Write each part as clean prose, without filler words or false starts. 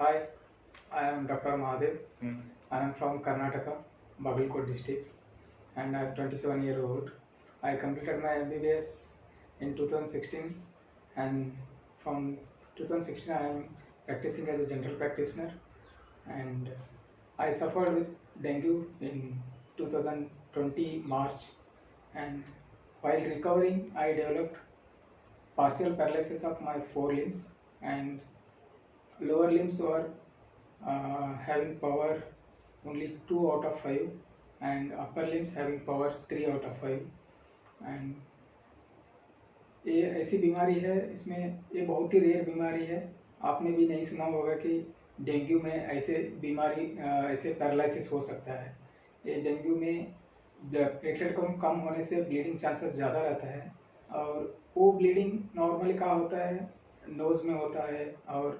Hi, I am Dr. Mahadev. Hmm. I am from Karnataka, Bagalkot districts, and I am 27 years old. I completed my MBBS in 2016, and from 2016 I am practicing as a general practitioner. And I suffered with dengue in 2020 March, and while recovering, I developed partial paralysis of my four limbs, and lower limbs were having power only 2 out of 5, and upper limbs having power 3 out of 5. And ये ऐसी बीमारी है, इसमें ये बहुत ही rare बीमारी है। आपने भी नहीं सुना होगा कि डेंगू में ऐसे बीमारी ऐसे पैरालिसिस हो सकता है। ये डेंगू में प्लेटलेट कम होने से ब्लीडिंग चांसेस ज़्यादा रहता है, और वो ब्लीडिंग नॉर्मली कहाँ होता है, नोज़ में होता है और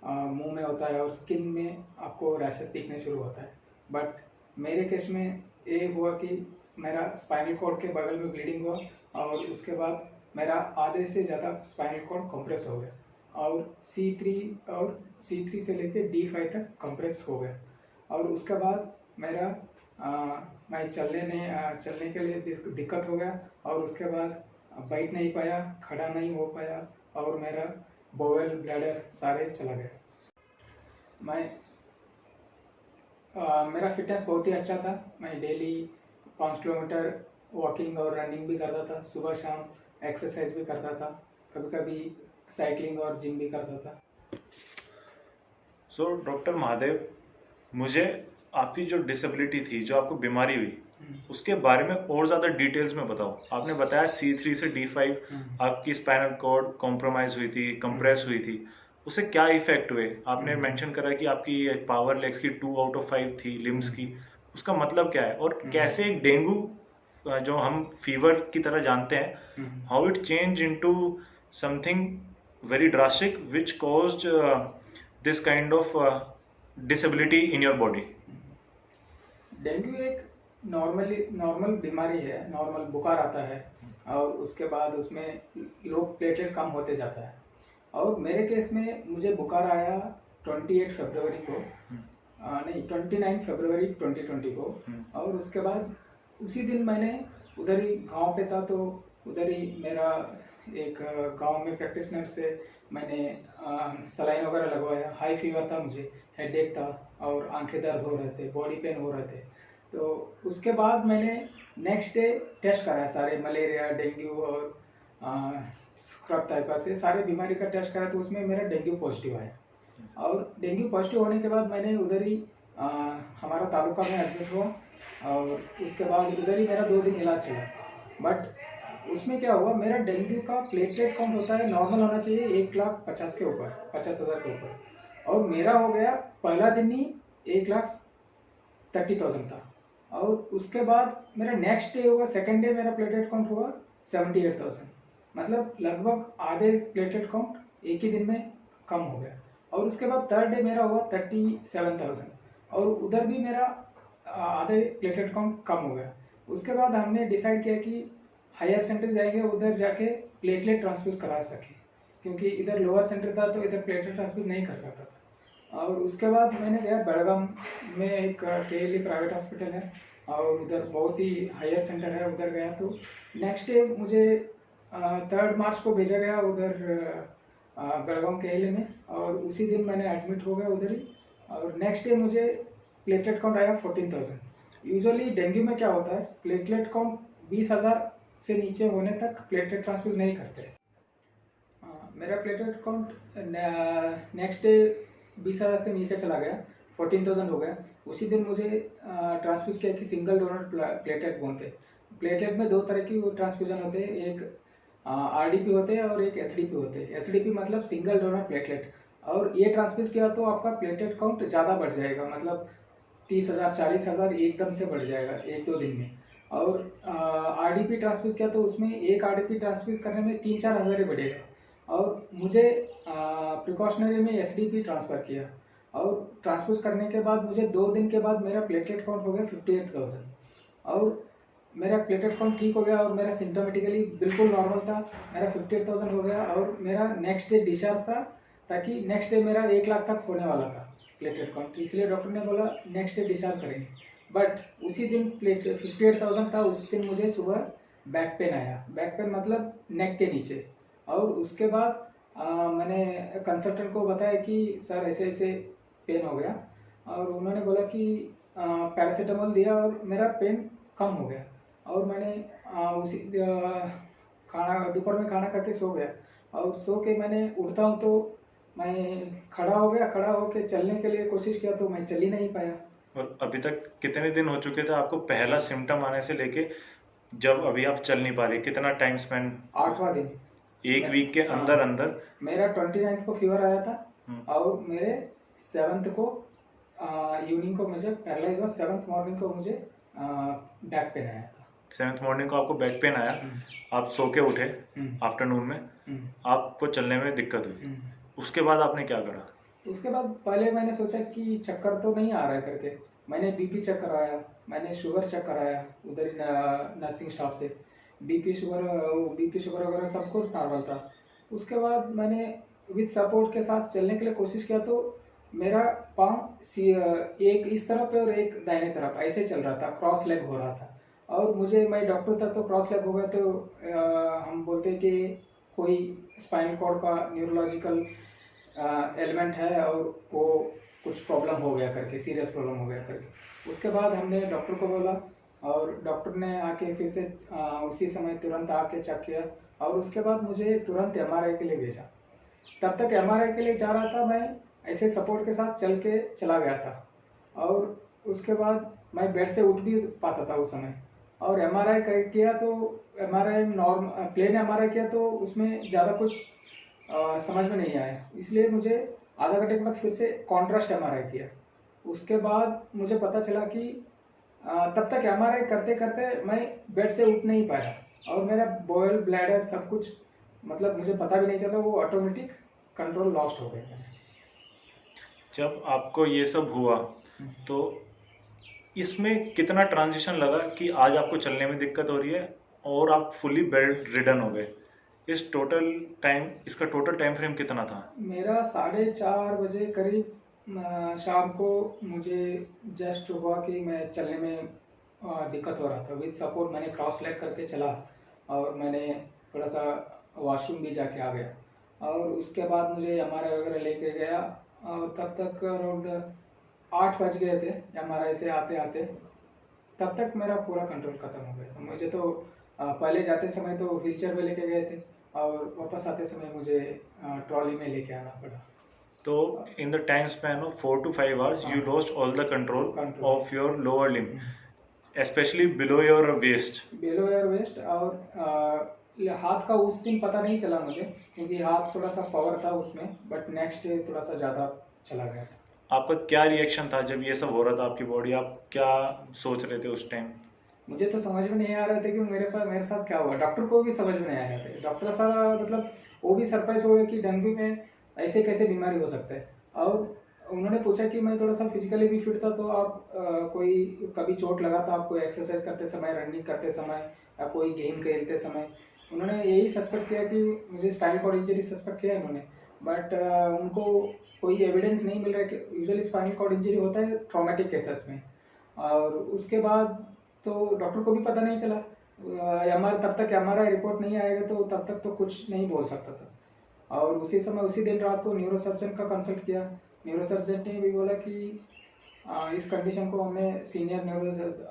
मुंह में होता है, और स्किन में आपको रैशेस दिखने शुरू होता है। बट मेरे केस में ये हुआ कि मेरा स्पाइनल कॉर्ड के बगल में ब्लीडिंग हुआ, और उसके बाद मेरा आधे से ज़्यादा स्पाइनल कॉर्ड कंप्रेस हो गया, और C3 से लेके D5 तक कंप्रेस हो गया। और उसके बाद मेरा मैं चलने के लिए दिक्कत हो गया, और उसके बाद बैठ नहीं पाया, खड़ा नहीं हो पाया, और मेरा बोवेल ब्लैडर सारे चला गया। मेरा फिटनेस बहुत ही अच्छा था। मैं डेली 5 किलोमीटर वॉकिंग और रनिंग भी करता था, सुबह शाम एक्सरसाइज भी करता था, कभी कभी साइकिलिंग और जिम भी करता था। सो डॉक्टर महादेव, मुझे आपकी जो डिसेबिलिटी थी, जो आपको बीमारी हुई, उसके बारे में और ज़्यादा डिटेल्स में बताओ। आपने बताया C3 से D5 आपकी स्पाइनल कॉर्ड कॉम्प्रोमाइज हुई थी, कंप्रेस हुई थी, उससे क्या इफेक्ट हुए? आपने मेंशन करा कि आपकी पावर लेग्स की 2 आउट ऑफ 5 थी, लिम्स की। उसका मतलब क्या है, और कैसे एक डेंगू जो हम फीवर की तरह जानते हैं, how it change into something very drastic which caused this kind of disability in your body? Dengue एक नॉर्मल बीमारी है, नॉर्मल बुखार आता है, और उसके बाद उसमें लो प्लेटलेट कम होते जाता है। और मेरे केस में मुझे बुखार आया 28 फरवरी को, नहीं 29 फरवरी 2020 को। और उसके बाद उसी दिन मैंने उधर ही गांव पे था, तो उधर ही मेरा एक गांव में प्रैक्टिशनर से मैंने सलाइन वगैरह लगवाया। हाई फीवर था मुझे, हेडेक था, और आंखें दर्द हो रहे थे, बॉडी पेन हो रहे थे। तो उसके बाद मैंने नेक्स्ट डे टेस्ट कराया, सारे मलेरिया, डेंगू और स्क्रब टाइफस से सारे बीमारी का टेस्ट कराया, तो उसमें मेरा डेंगू पॉजिटिव आया। और डेंगू पॉजिटिव होने के बाद मैंने उधर ही हमारा तालुका में एडमिट हुआ, और उसके बाद उधर ही मेरा 2 दिन इलाज चला। बट उसमें क्या हुआ, मेरा डेंगू का प्लेटलेट काउंट होता है, नॉर्मल होना चाहिए 1,50,000 के ऊपर, 50,000 के ऊपर, और मेरा हो गया पहला दिन ही 1,30,000 था। और उसके बाद मेरा नेक्स्ट डे हुआ, सेकेंड डे मेरा प्लेटलेट काउंट हुआ 78,000। मतलब लगभग आधे प्लेटलेट काउंट एक ही दिन में कम हो गया। और उसके बाद थर्ड डे मेरा हुआ 37,000, और उधर भी मेरा आधे प्लेटलेट काउंट कम हो गया। उसके बाद हमने डिसाइड किया कि हायर सेंटर जाएंगे, उधर जाके प्लेटलेट ट्रांसफ्यूज करा सके, क्योंकि इधर लोअर सेंटर था तो इधर प्लेटलेट ट्रांसफ्यूज नहीं कर सकता था। और उसके बाद मैंने गया बेलगाम में, एक KLE प्राइवेट हॉस्पिटल है, और उधर बहुत ही हायर सेंटर है, उधर गया। तो नेक्स्ट डे मुझे 3 मार्च को भेजा गया उधर बेलगाम KLE में, और उसी दिन मैंने एडमिट हो गया उधर ही। और नेक्स्ट डे मुझे प्लेटलेट काउंट आया 14,000। यूजुअली डेंगू में क्या होता है, प्लेटलेट काउंट 20,000 से नीचे होने तक प्लेटलेट ट्रांसफ्यूज नहीं करते। मेरा प्लेटलेट काउंट नेक्स्ट डे 20,000 से नीचे चला गया, 14,000 हो गया। उसी दिन मुझे ट्रांसफ्यूज किया कि सिंगल डोनर प्लेटलेट बोलते हैं। प्लेटलेट में 2 तरह की ट्रांसफ्यूजन होते हैं, एक RDP होते हैं और एक SDP होते हैं। SDP मतलब सिंगल डोनर प्लेटलेट, और ये ट्रांसफ्यूज किया तो आपका प्लेटलेट काउंट ज़्यादा बढ़ जाएगा, मतलब 30,000 40,000 एकदम से बढ़ जाएगा 1-2 दिन में। और RDP ट्रांसफ्यूज किया तो उसमें एक RDP ट्रांसफ्यूज करने में 3-4 हज़ार ही बढ़ेगा। और मुझे प्रिकॉशनरी में SDP ट्रांसफ़र किया, और ट्रांसफ्यूज करने के बाद मुझे 2 दिन के बाद मेरा प्लेटलेट काउंट हो गया 58,000, और मेरा प्लेटलेट काउंट ठीक हो गया, और मेरा सिम्टोमेटिकली बिल्कुल नॉर्मल था। मेरा 58,000 हो गया, और मेरा नेक्स्ट डे डिस्चार्ज था ताकि नेक्स्ट डे मेरा 1 लाख तक होने वाला था प्लेटेड काउंट, इसलिए डॉक्टर ने बोला नेक्स्ट डे डिस्चार्ज करेंगे। बट उसी दिन प्लेट 58,000 था, उस दिन मुझे सुबह बैक पेन आया। बैक पेन मतलब नेक के नीचे। और उसके बाद मैंने कंसल्टेंट को बताया कि सर ऐसे ऐसे पेन हो गया, और उन्होंने बोला कि पैरासीटामोल दिया और मेरा पेन कम हो गया। और मैंने उसी खाना दोपहर में खाना खा के सो गया, और सो के मैंने उठता हूँ तो मैं खड़ा हो गया। खड़ा होके चलने के लिए कोशिश किया तो मैं चल ही नहीं पाया। और अभी तक कितने दिन हो चुके थे आपको पहला सिम्टम आने से लेके जब अभी आप चल नहीं पा रहे? कितना टाइम स्पेंड? 8वां दिन। एक वीक के अंदर अंदर? मेरा 29 को फीवर आया था, और मेरे 7th को इवनिंग को मुझे पैरालाइज हुआ। 7th मॉर्निंग को मुझे बैक पेन आया था। 7th मॉर्निंग को आपको बैक पेन आया, आप सो के उठे आफ्टरनून में, आपको चलने में दिक्कत हुई। उसके बाद आपने क्या करा? उसके बाद पहले मैंने सोचा कि चक्कर तो नहीं आ रहा है करके, मैंने बीपी चेक कराया, मैंने शुगर चेक कराया उधर ही नर्सिंग स्टाफ से। बीपी शुगर वगैरह सब कुछ नॉर्मल था। उसके बाद मैंने विद सपोर्ट के साथ चलने के लिए कोशिश किया तो मेरा पाँव एक इस तरफ है और एक दाहिने तरफ ऐसे चल रहा था, क्रॉस लेग हो रहा था। और मैं डॉक्टर था तो क्रॉस लेग हो गया तो हम बोलते कि कोई स्पाइनल कॉर्ड का न्यूरोलॉजिकल एलिमेंट है और वो कुछ प्रॉब्लम हो गया करके, सीरियस प्रॉब्लम हो गया करके। उसके बाद हमने डॉक्टर को बोला, और डॉक्टर ने आके फिर से उसी समय तुरंत आके चेक किया, और उसके बाद मुझे तुरंत एमआरआई के लिए भेजा। तब तक एमआरआई के लिए जा रहा था, मैं ऐसे सपोर्ट के साथ चला गया था, और उसके बाद मैं बेड से उठ भी पाता था उस समय। और एमआरआई किया तो एमआरआई प्लेन एमआरआई किया तो उसमें ज़्यादा कुछ समझ में नहीं आया, इसलिए मुझे आधा घंटे के बाद फिर से कॉन्ट्रास्ट एमआरआई किया। उसके बाद मुझे पता चला कि तब तक एमआरआई करते करते मैं बेड से उठ नहीं पाया, और मेरा बॉयल ब्लैडर सब कुछ मतलब मुझे पता भी नहीं चला, वो ऑटोमेटिक कंट्रोल लॉस्ट हो गया। जब आपको ये सब हुआ तो इसमें कितना ट्रांजिशन लगा कि आज आपको चलने में दिक्कत हो रही है और आप फुली बेड रिडन हो गए? इसका टोटल टाइम फ्रेम कितना था? मेरा 4:30 बजे करीब शाम को मुझे जस्ट हुआ कि मैं चलने में दिक्कत हो रहा था। विद सपोर्ट मैंने क्रॉस लेग करके चला, और मैंने थोड़ा सा वॉशरूम भी जाके आ गया, और उसके बाद मुझे एमआरआई वगैरह लेके गया, और तब तक अराउंड 8 बज गए थे एमआरआई से आते आते। तब तक मेरा पूरा कंट्रोल खत्म हो गया था। मुझे तो पहले जाते समय तो व्हीलचेयर में लेके गए थे, और वापस आते समय मुझे ट्रॉली में लेके आना पड़ा। तो in the time span of 4 to 5 hours you lost all the control of your lower limb, especially below your waist. और हाथ का उस दिन पता नहीं चला मुझे, क्योंकि हाथ थोड़ा सा पावर था उसमें, बट नेक्स्ट डे थोड़ा सा ज़्यादा चला गया था। आपका क्या रिएक्शन था जब ये सब हो रहा था आपकी बॉडी? आप क्या सोच रहे थे उस टाइम? मुझे तो समझ में नहीं आ रहा था कि मेरे साथ क्या हुआ। डॉक्टर को भी समझ में नहीं आ रहा था। डॉक्टर सारा मतलब वो भी सरप्राइज हो गया कि डेंगू में ऐसे कैसे बीमारी हो सकता है। और उन्होंने पूछा कि मैं थोड़ा सा फिजिकली भी फिट था, तो आप कोई कभी चोट लगा था आपको एक्सरसाइज करते समय, रनिंग करते समय, या कोई गेम खेलते समय? उन्होंने यही सस्पेक्ट किया कि मुझे स्पाइनल कॉर्ड इंजरी सस्पेक्ट किया उन्होंने, बट उनको कोई एविडेंस नहीं मिल रहा है कि यूजुअली स्पाइनल कॉर्ड इंजरी होता है ट्रॉमेटिक केसेस में। और उसके बाद तो डॉक्टर को भी पता नहीं चला। तब तक एमआरआई रिपोर्ट नहीं आएगा तो तब तक तो कुछ नहीं बोल सकता था। और उसी दिन रात को न्यूरोसर्जन का कंसल्ट किया। न्यूरोसर्जन ने भी बोला कि इस कंडीशन को हमें सीनियर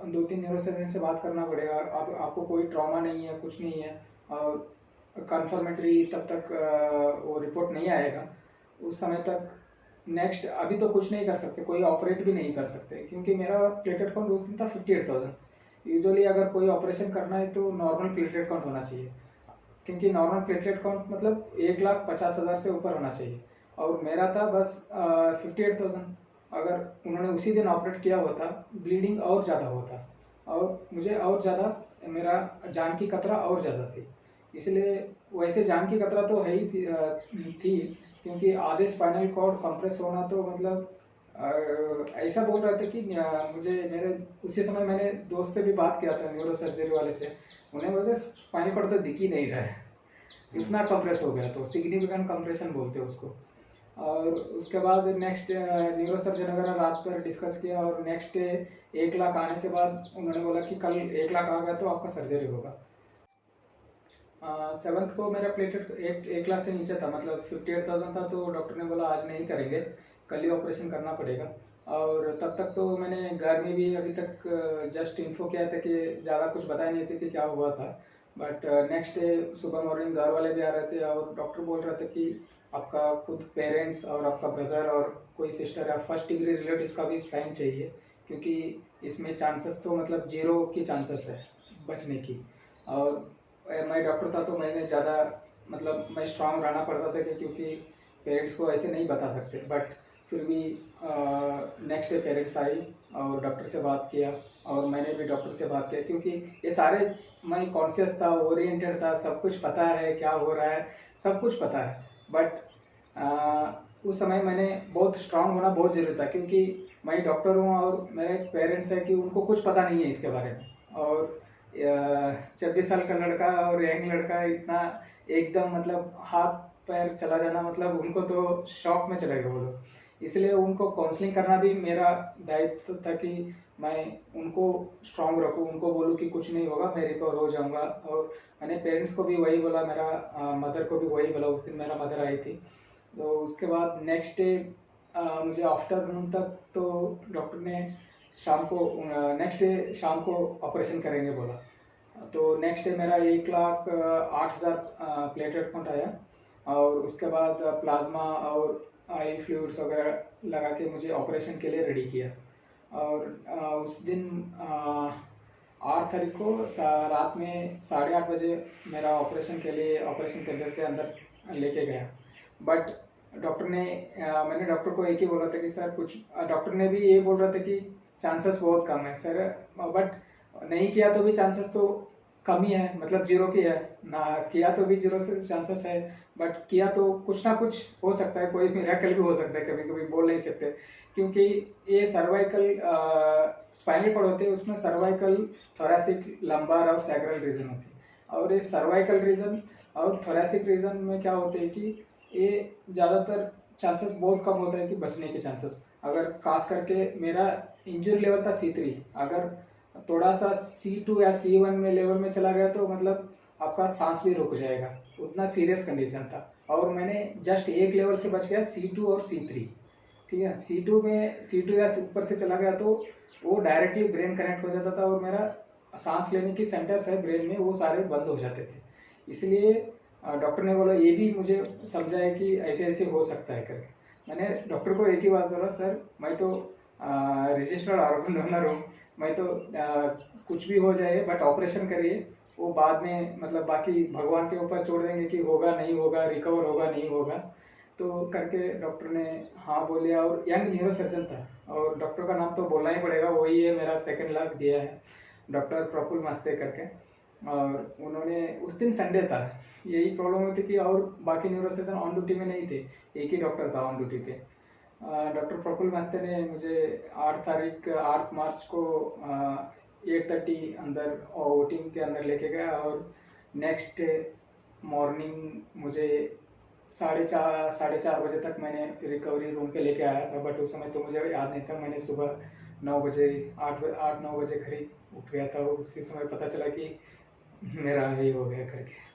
2-3 न्यूरोसर्जन से बात करना पड़ेगा। आपको कोई ट्रॉमा नहीं है, कुछ नहीं है, और कन्फर्मेटरी तब तक वो रिपोर्ट नहीं आएगा उस समय तक। नेक्स्ट अभी तो कुछ नहीं कर सकते, कोई ऑपरेट भी नहीं कर सकते, क्योंकि मेरा प्लेटेड काउंट उस दिन था 58,000। यूजुअली अगर कोई ऑपरेशन करना है तो नॉर्मल प्लेटलेट काउंट होना चाहिए, क्योंकि नॉर्मल प्लेटलेट काउंट मतलब 1,50,000 से ऊपर होना चाहिए, और मेरा था बस 58,000। अगर उन्होंने उसी दिन ऑपरेट किया होता ब्लीडिंग और ज़्यादा होता, और मुझे और ज़्यादा मेरा जान की खतरा और ज़्यादा थी। इसलिए वैसे जान की खतरा तो है ही थी, क्योंकि आधे स्पाइनल कॉर्ड कंप्रेस होना तो मतलब ऐसा बोल रहे थे कि मेरे उसी समय मैंने दोस्त से भी बात किया था न्यूरो सर्जरी वाले से। उन्हें बोलते स्पाइनल कॉर्ड तो दिख ही नहीं रहा है, इतना कंप्रेस हो गया। तो सिग्निफिकेंट कंप्रेशन बोलते हैं उसको। और उसके बाद नेक्स्ट न्यूरो सर्जन वगैरह रात पर डिस्कस किया, और नेक्स्ट डे 1 लाख आने के बाद उन्होंने बोला कि कल 1 लाख आ गया तो आपका सर्जरी होगा। 7th को मेरा प्लेटेड 1 लाख से नीचे था, मतलब 58,000 था, तो डॉक्टर ने बोला आज नहीं करेंगे, कल ही ऑपरेशन करना पड़ेगा। और तब तक तो मैंने घर में भी अभी तक जस्ट इन्फो किया था कि ज़्यादा कुछ बताया नहीं थे कि क्या हुआ था। बट नेक्स्ट डे सुबह मॉर्निंग घर वाले भी आ रहे थे और डॉक्टर बोल रहे थे कि आपका खुद पेरेंट्स और आपका ब्रदर और कोई सिस्टर या फर्स्ट डिग्री रिलेटिव्स का भी साइन चाहिए, क्योंकि इसमें चांसेस तो मतलब 0 की चांसेस है बचने की। और मैं डॉक्टर था तो मैंने ज़्यादा मतलब मैं स्ट्रांग रहना पड़ता था क्योंकि पेरेंट्स को ऐसे नहीं बता सकते। बट फिर भी नेक्स्ट डे पेरेंट्स आई और डॉक्टर से बात किया, और मैंने भी डॉक्टर से बात किया, क्योंकि ये सारे मैं कॉन्शियस था, ओरिएंटेड था, सब कुछ पता है क्या हो रहा है, सब कुछ पता है। बट उस समय मैंने बहुत स्ट्रांग होना बहुत ज़रूरी था, क्योंकि मैं डॉक्टर हूँ और मेरे पेरेंट्स है कि उनको कुछ पता नहीं है इसके बारे में। और 26 साल का लड़का और यंग लड़का इतना एकदम मतलब हाथ पैर चला जाना, मतलब उनको तो शॉक में चले गए वो लोग। इसलिए उनको काउंसलिंग करना भी मेरा दायित्व था कि मैं उनको स्ट्रांग रखूँ, उनको बोलूँ कि कुछ नहीं होगा, मैं रिकवर हो जाऊँगा। और मैंने पेरेंट्स को भी वही बोला, मेरा मदर को भी वही बोला। उस दिन मेरा मदर आई थी, तो उसके बाद नेक्स्ट डे मुझे आफ्टरनून तक तो डॉक्टर ने शाम को नेक्स्ट डे शाम को ऑपरेशन करेंगे बोला। तो नेक्स्ट डे मेरा 1,08,000 प्लेटलेट काउंट आया, और उसके बाद प्लाज्मा और आई फ्लूइड्स वगैरह लगा के मुझे ऑपरेशन के लिए रेडी किया। और उस दिन 8 तारीख को रात में 8:30 बजे मेरा ऑपरेशन के लिए ऑपरेशन थिएटर के अंदर लेके गया। बट डॉक्टर ने मैंने डॉक्टर को एक ही बोला था कि सर कुछ, डॉक्टर ने भी ये बोल रहा था कि चांसेस बहुत कम है सर, बट नहीं किया तो भी चांसेस तो कम ही है, मतलब 0 की है, ना किया तो भी 0 से चांसेस है, बट किया तो कुछ ना कुछ हो सकता है, कोई मिरेकल भी हो सकता है, कभी कभी बोल नहीं सकते। क्योंकि ये सर्वाइकल स्पाइनल कॉर्ड होते हैं, उसमें सर्वाइकल, थोरैसिक, लंबार और सैक्रल रीजन होती है। और ये सर्वाइकल रीजन और थोरैसिक रीजन में क्या होते हैं कि ये ज़्यादातर चांसेस बहुत कम होता है कि बचने के चांसेस। अगर खास करके मेरा इंजरी लेवल था C3, अगर थोड़ा सा C2 या C1 में लेवल में चला गया तो मतलब आपका सांस भी रुक जाएगा, उतना सीरियस कंडीशन था। और मैंने जस्ट एक लेवल से बच गया, C2 और C3, ठीक है। C2 या ऊपर से चला गया तो वो डायरेक्टली ब्रेन कनेक्ट हो जाता था, और मेरा सांस लेने की सेंटर्स है ब्रेन में वो सारे बंद हो जाते थे। इसलिए डॉक्टर ने बोला, ये भी मुझे समझाया कि ऐसे ऐसे हो सकता है करके। मैंने डॉक्टर को एक ही बात बोला, सर मैं तो रजिस्टर्ड ऑर्गन डोनर हूँ, मैं तो कुछ भी हो जाए बट ऑपरेशन करिए, वो बाद में मतलब बाकी भगवान के ऊपर छोड़ देंगे कि होगा नहीं होगा, रिकवर होगा नहीं होगा। तो करके डॉक्टर ने हाँ बोले, और यंग न्यूरो सर्जन था, और डॉक्टर का नाम तो बोलना ही पड़ेगा, वही है मेरा सेकंड लाख दिया है, डॉक्टर प्रफुल्ल मस्ते करके। और उन्होंने उस दिन संडे था, यही प्रॉब्लम हुई थी कि और बाकी न्यूरो सर्जन ऑन ड्यूटी में नहीं थे, एक ही डॉक्टर था ऑन ड्यूटी पे। डॉक्टर प्रफुल्ल मस्ते ने मुझे 8 मार्च को 8:30 अंदर वोटिंग के अंदर लेके गया, और नेक्स्ट मॉर्निंग मुझे 4:30 बजे तक मैंने रिकवरी रूम पे लेके आया था। बट उस समय तो मुझे याद नहीं था, मैंने सुबह 9 बजे 8-9 बजे करीब उठ गया था, उसी समय पता चला कि मेरा ये हो गया करके।